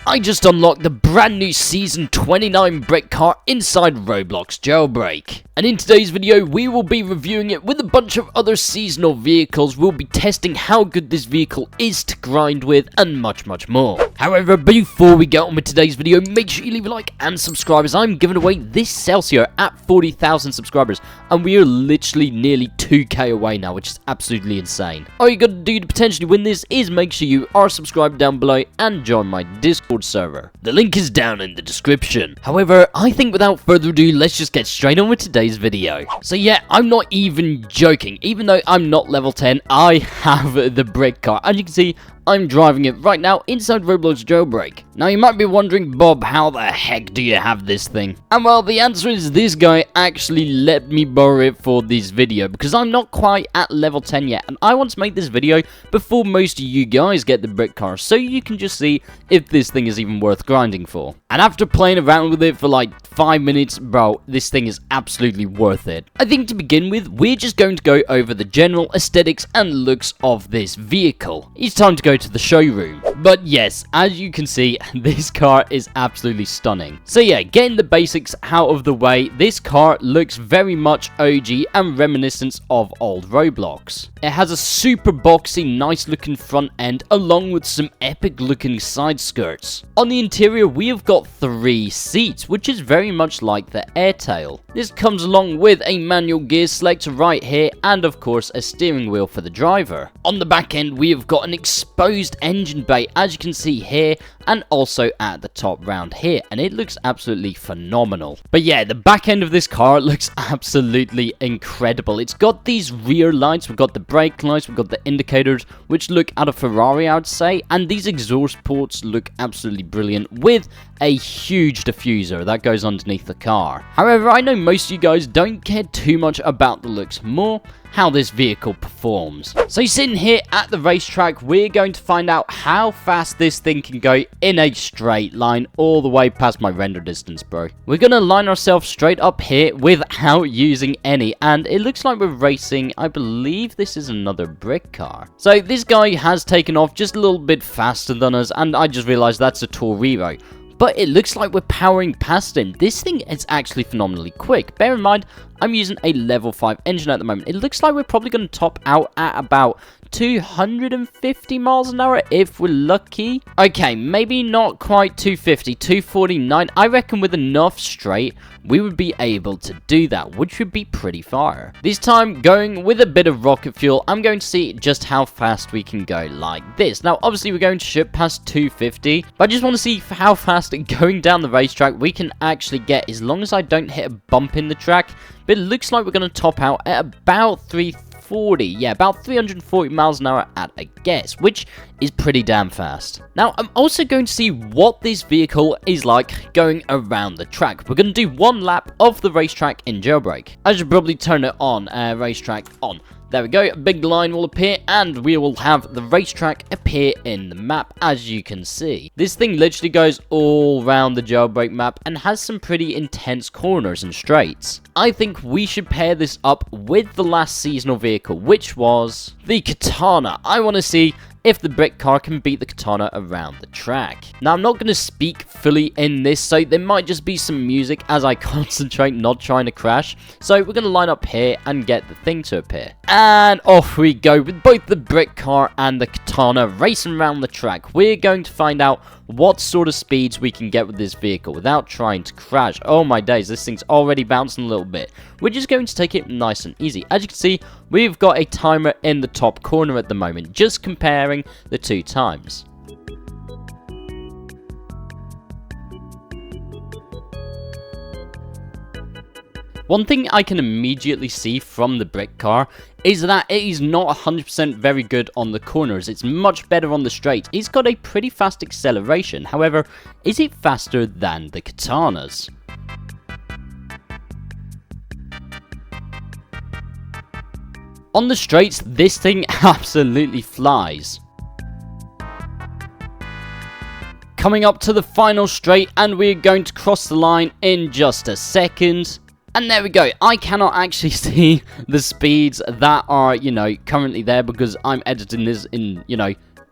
I just unlocked the brand new Season 29 brick car inside Roblox Jailbreak. And in today's video, we will be reviewing it with a bunch of other seasonal vehicles. We'll be testing how good this vehicle is to grind with and much more. However, before we get on with today's video, make sure you leave a like and subscribe as I'm giving away this Celsius at 40,000 subscribers. And we are literally nearly 2k away now, which is absolutely insane. All you gotta do to potentially win this is make sure you are subscribed down below and join my Discord server. The link is down in the description. However, I think without further ado, let's just get straight on with today's video. So yeah, I'm not even joking. Even though I'm not level 10, I have the brick car. As you can see, I'm driving it right now inside Roblox Jailbreak. Now you might be wondering, Bob, how the heck do you have this thing? And well, the answer is this guy actually let me borrow it for this video because I'm not quite at level 10 yet, and I want to make this video before most of you guys get the brick car, so you can just see if this thing is even worth grinding for. And after playing around with it for like 5 minutes, bro, this thing is absolutely worth it. I think to begin with, we're just going to go over the general aesthetics and looks of this vehicle. It's time to go to the showroom. But yes, as you can see, this car is absolutely stunning. So yeah, getting the basics out of the way, this car looks very much OG and reminiscent of old Roblox. It has a super boxy, nice looking front end along with some epic looking side skirts. On the interior, we have got 3 seats, which is very much like the Airtail. This comes along with a manual gear selector right here and of course a steering wheel for the driver. On the back end, we have got an exposed engine bay, as you can see here, and also at the top round here, and it looks absolutely phenomenal. But yeah, the back end of this car looks absolutely incredible. It's got these rear lights, we've got the brake lights, we've got the indicators, which look at a Ferrari, I would say, and these exhaust ports look absolutely brilliant with a huge diffuser that goes underneath the car. However, I know most of you guys don't care too much about the looks, more how this vehicle performs. So sitting here at the racetrack, we're going to find out how fast this thing can go in a straight line all the way past my render distance, bro. We're gonna line ourselves straight up here without using any, and it looks like we're racing. I believe this is another brick car. So this guy has taken off just a little bit faster than us, and I just realized that's a Torero. But it looks like we're powering past him. This thing is actually phenomenally quick. Bear in mind, I'm using a level 5 engine at the moment. It looks like we're probably going to top out at about 250 miles an hour if we're lucky. Okay, maybe not quite 250, 249. I reckon with enough straight, we would be able to do that, which would be pretty far. This time, going with a bit of rocket fuel, I'm going to see just how fast we can go like this. Now, obviously, we're going to shoot past 250, but I just want to see how fast going down the racetrack we can actually get, as long as I don't hit a bump in the track. But it looks like we're going to top out at about 340, yeah, about 340 miles an hour at a guess, which is pretty damn fast. Now, I'm also going to see what this vehicle is like going around the track. We're going to do 1 lap of the racetrack in Jailbreak. I should probably turn it on, racetrack on. There we go, a big line will appear and we will have the racetrack appear in the map, as you can see. This thing literally goes all around the Jailbreak map and has some pretty intense corners and straights. I think we should pair this up with the last seasonal vehicle, which was the Katana. I want to see if the brick car can beat the Katana around the track. Now, I'm not going to speak fully in this, so there might just be some music as I concentrate not trying to crash. So we're going to line up here and get the thing to appear. And off we go with both the brick car and the Katana racing around the track. We're going to find out what sort of speeds we can get with this vehicle without trying to crash. Oh my days, this thing's already bouncing a little bit. We're just going to take it nice and easy. As you can see, we've got a timer in the top corner at the moment, just comparing the 2 times. One thing I can immediately see from the brick car is that it is not 100% very good on the corners. It's much better on the straight. It's got a pretty fast acceleration. However, is it faster than the Katanas? On the straights, this thing absolutely flies. Coming up to the final straight, and we're going to cross the line in just a second. And there we go. I cannot actually see the speeds that are, currently there because I'm editing this in,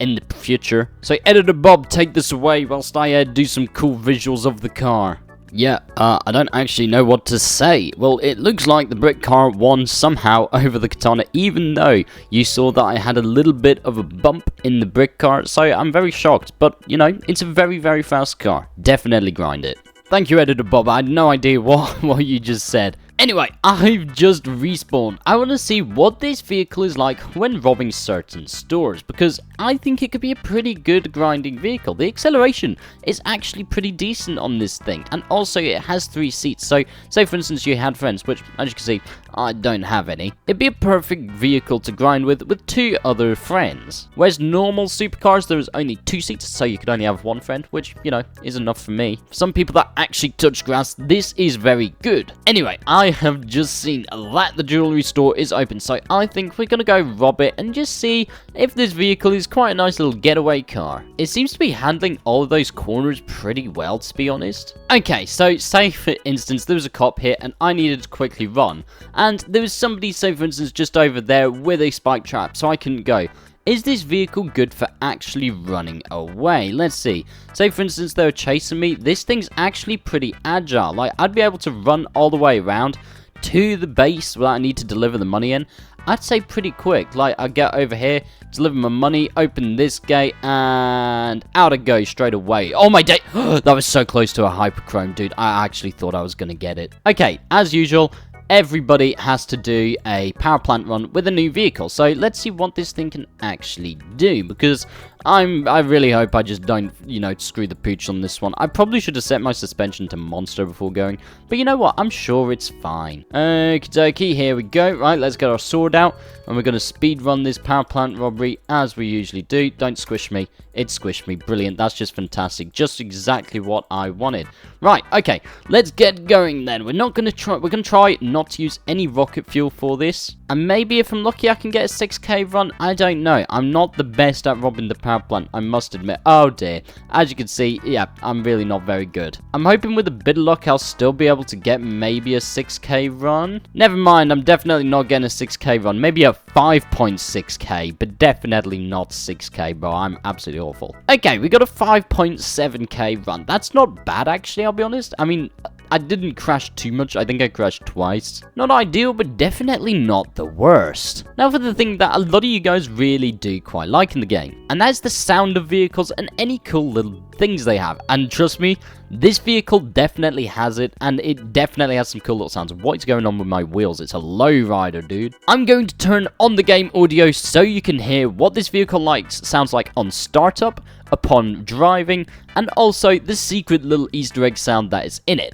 in the future. So Editor Bob, take this away whilst I do some cool visuals of the car. Yeah, I don't actually know what to say. Well, it looks like the brick car won somehow over the katana, even though you saw that I had a little bit of a bump in the brick car, so I'm very shocked. But, you know, it's a very, very fast car. Definitely grind it. Thank you, Editor Bob. I had no idea what you just said. Anyway, I've just respawned. I want to see what this vehicle is like when robbing certain stores, because I think it could be a pretty good grinding vehicle. The acceleration is actually pretty decent on this thing, and also it has 3 seats. So, say for instance you had friends, which as you can see, I don't have any. It'd be a perfect vehicle to grind with 2 other friends. Whereas normal supercars, there's only 2 seats, so you could only have 1 friend, which, you know, is enough for me. For some people that actually touch grass, this is very good. Anyway, I have just seen that the jewelry store is open, so I think we're gonna go rob it and just see if this vehicle is quite a nice little getaway car. It seems to be handling all of those corners pretty well, to be honest. Okay, so say for instance there was a cop here and I needed to quickly run, and there was somebody, say for instance, just over there with a spike trap, so I couldn't go. Is this vehicle good for actually running away? Let's see. Say for instance they were chasing me. This thing's actually pretty agile. Like, I'd be able to run all the way around to the base without I need to deliver the money in. I'd say pretty quick. Like, I get over here, deliver my money, open this gate, and out I go straight away. Oh my day! That was so close to a hyperchrome, dude. I actually thought I was gonna get it. Okay, as usual, everybody has to do a power plant run with a new vehicle. So let's see what this thing can actually do, because I really hope I just don't, you know, screw the pooch on this one. I probably should have set my suspension to monster before going, but you know what? I'm sure it's fine. Okie dokie, here we go. Right, let's get our sword out, and we're going to speed run this power plant robbery as we usually do. Don't squish me. It squished me. Brilliant. That's just fantastic. Just exactly what I wanted. Right, okay. Let's get going then. We're going to try not to use any rocket fuel for this. And maybe if I'm lucky I can get a 6k run. I don't know. I'm not the best at robbing the power plant, I must admit. Oh dear. As you can see, yeah, I'm really not very good. I'm hoping with a bit of luck I'll still be able to get maybe a 6k run. Never mind, I'm definitely not getting a 6k run. Maybe a 5.6k, but definitely not 6k, bro. I'm absolutely awful. Okay, we got a 5.7k run. That's not bad, actually, I'll be honest. I mean, I didn't crash too much. I think I crashed twice. Not ideal, but definitely not the worst. Now for the thing that a lot of you guys really do quite like in the game, and that's the sound of vehicles and any cool little things they have. And trust me, this vehicle definitely has it, and it definitely has some cool little sounds. What is going on with my wheels? It's a lowrider, dude. I'm going to turn on the game audio so you can hear what this vehicle sounds like on startup, upon driving, and also the secret little Easter egg sound that is in it.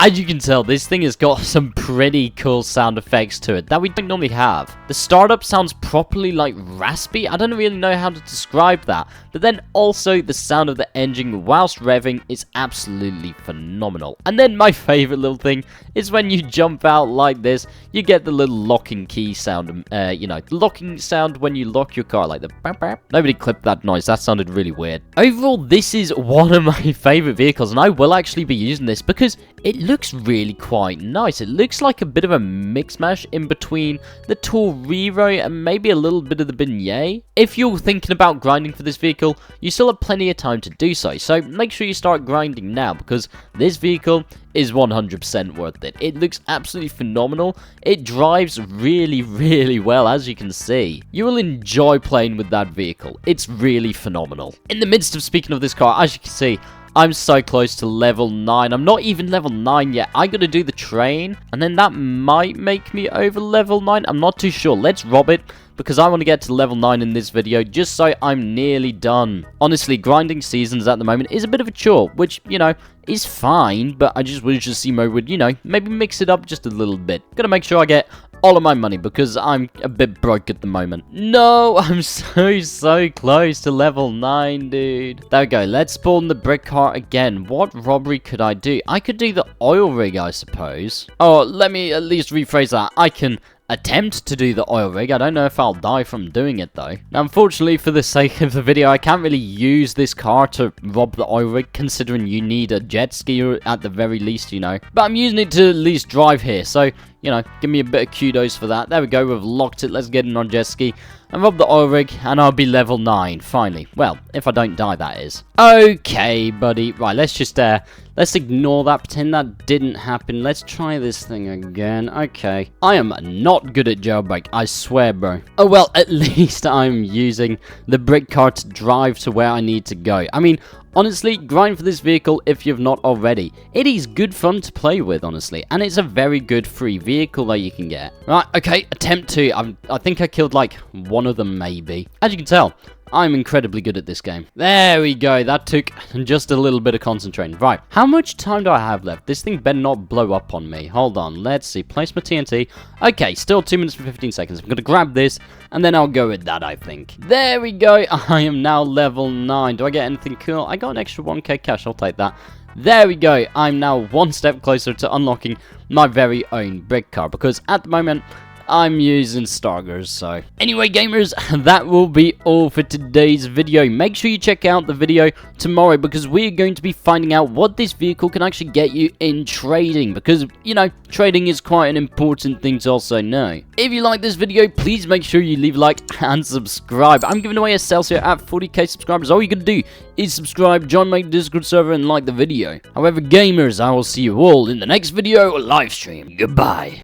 As you can tell, this thing has got some pretty cool sound effects to it that we don't normally have. The startup sounds properly like raspy. I don't really know how to describe that. But then also the sound of the engine whilst revving is absolutely phenomenal. And then my favorite little thing is when you jump out like this, you get the little locking key sound, you know, the locking sound when you lock your car, like the bap bap. Nobody clipped that noise. That sounded really weird. Overall, this is one of my favorite vehicles, and I will actually be using this because it looks really quite nice. It looks like a bit of a mix mash in between the Torero and maybe a little bit of the Beignet. If you're thinking about grinding for this vehicle, you still have plenty of time to do so. So make sure you start grinding now, because this vehicle is 100% worth it. It looks absolutely phenomenal. It drives really, really well, as you can see. You will enjoy playing with that vehicle. It's really phenomenal. In the midst of speaking of this car, as you can see, I'm so close to level 9. I'm not even level 9 yet. I gotta do the train, and then that might make me over level 9. I'm not too sure. Let's rob it, because I want to get to level 9 in this video, just so I'm nearly done. Honestly, grinding seasons at the moment is a bit of a chore, which, you know, is fine, but I just wish the C mode would, you know, maybe mix it up just a little bit. Gotta make sure I get all of my money because I'm a bit broke at the moment. No, I'm so close to level 9, dude. There we go. Let's spawn the brick cart again. What robbery could I do? I could do the oil rig, I suppose. Oh, let me at least rephrase that. I can attempt to do the oil rig. I don't know if I'll die from doing it though. Now, unfortunately, for the sake of the video, I can't really use this car to rob the oil rig, considering you need a jet ski at the very least, you know. But I'm using it to at least drive here, so, you know, give me a bit of kudos for that. There we go, we've locked it. Let's get in on jet ski and rob the oil rig, and I'll be level 9, finally. Well, if I don't die, that is. Okay, buddy. Right, let's just, let's ignore that, pretend that didn't happen. Let's try this thing again. Okay. I am not good at jailbreak, I swear, bro. Oh, well, at least I'm using the brick cart to drive to where I need to go. I mean, honestly, grind for this vehicle if you've not already. It is good fun to play with, honestly, and it's a very good free vehicle that you can get. Right, okay, attempt 2. I think I killed, like, one of them, maybe. As you can tell, I'm incredibly good at this game. There we go. That took just a little bit of concentrating. Right. How much time do I have left? This thing better not blow up on me. Hold on. Let's see. Place my TNT. Okay. Still 2 minutes and 15 seconds. I'm going to grab this, and then I'll go with that, I think. There we go. I am now level 9. Do I get anything cool? I got an extra 1k cash. I'll take that. There we go. I'm now one step closer to unlocking my very own brick car, because at the moment, I'm using Stargers, so. Anyway, gamers, that will be all for today's video. Make sure you check out the video tomorrow, because we're going to be finding out what this vehicle can actually get you in trading, because, you know, trading is quite an important thing to also know. If you like this video, please make sure you leave a like and subscribe. I'm giving away a Celsius at 40k subscribers. All you can do is subscribe, join my Discord server, and like the video. However, gamers, I will see you all in the next video or live stream. Goodbye.